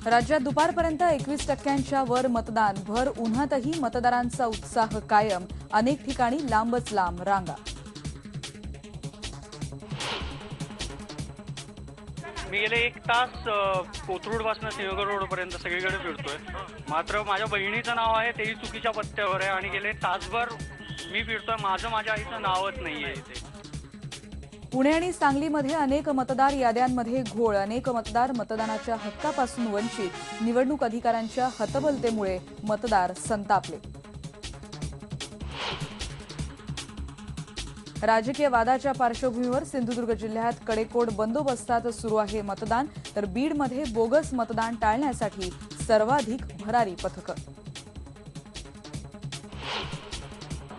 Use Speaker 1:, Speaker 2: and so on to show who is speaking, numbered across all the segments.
Speaker 1: राज्यात दुपारपर्यंत 21% वर मतदान, भर उन्हातही मतदारांचा उत्साह कायम, अनेक ठिकाणी लांबच लांब रांगा।
Speaker 2: मी गेले 1 तास कोथरूडपासून सिंहगड रोडपर्यंत सगळीकडे फिरतोय। मात्र माझ्या बहिणीचं नाव आहे तेही चुकीच्या पत्त्यावर आहे आणि गेले तासभर मी फिरतोय, माझ्या आईचं नावच नाहीये इथे।
Speaker 1: पुणे आणि सांगलीमध्ये अनेक मतदार याद्यांमध्ये घोळ, अनेक मतदार मतदानाच्या हक्कापासून वंचित, निवडणूक अधिकाऱ्यांच्या हतबलतेमुळे मतदार संतापले। राजकीय वादाच्या पार्श्वभूमीवर सिंधुदुर्ग जिल्ह्यात कडेकोट बंदोबस्तात सुरू आहे मतदान, तर बीडमध्ये बोगस मतदान टाळण्यासाठी सर्वाधिक भरारी पथकं।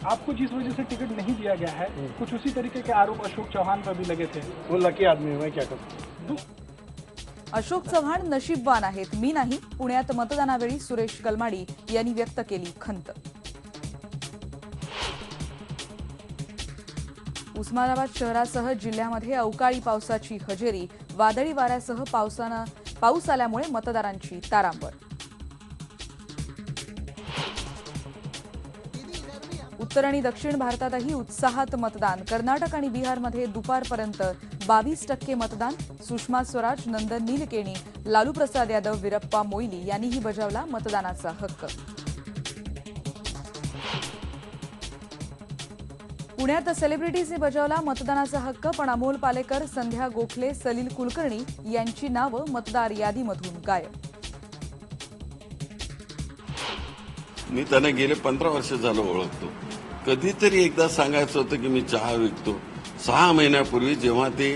Speaker 3: आपको जिस वजह से टिकट नहीं दिया गया है, कुछ उसी तरीके के आरोप अशोक चौहान पर भी लगे थे।
Speaker 4: वो लकी आदमी है, मैं क्या करूं।
Speaker 1: अशोक चव्हाण नशीबवान आहेत, मी नाही। पुण्यात मतदानावेळी सुरेश कलमाडी यांनी व्यक्त केली खंत। उस्मानाबाद शहरासह जिल्ह्यामध्ये अवकाळी पावसाची हजेरी, वादळी वाऱ्यासह पाऊस आल्यामुळे मतदारांची तारांबळ। उत्तर आणि दक्षिण भारतातही उत्साहात मतदान, कर्नाटक आणि बिहारमध्ये दुपारपर्यंत 22% मतदान। सुषमा स्वराज, नंदन नीलकेणी, लालू प्रसाद यादव, वीरप्पा मोईली यांनीही बजावला मतदानाचा हक्क। पुण्यात सेलिब्रिटीजने बजावला मतदानाचा हक्क, पण अमोल पालेकर, संध्या गोखले, सलील कुलकर्णी यांची नावं मतदार यादीमधून गायब।
Speaker 5: मी त्यांना गेले 15 वर्ष झालं ओळखतो। कधीतरी एकदा सांगायचं होतं की मी चहा विकतो। 6 महिन्यापूर्वी जेव्हा ते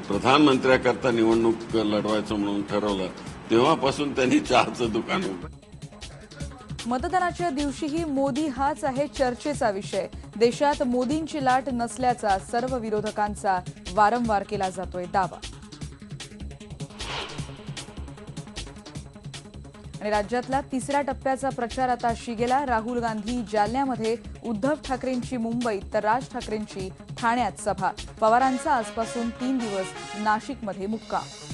Speaker 5: प्रधानमंत्र्याकरता निवडणूक लढवायचं म्हणून ठरवलं, तेव्हापासून त्यांनी चहाचं दुकान उघडलं।
Speaker 1: मतदानाच्या दिवशीही मोदी हाच आहे चर्चेचा विषय। देशात मोदींची लाट नसल्याचा सर्व विरोधकांचा वारंवार केला जातोय दावा। आणि राज्यातला 3ऱ्या टप्प्याचा प्रचार आता शिगेला। राहुल गांधी जालन्यामध्ये, उद्धव ठाकरेंची मुंबईत, तर राज ठाकरेंची ठाण्यात सभा। पवारांचा आजपासून 3 दिवस नाशिकमध्ये मुक्काम।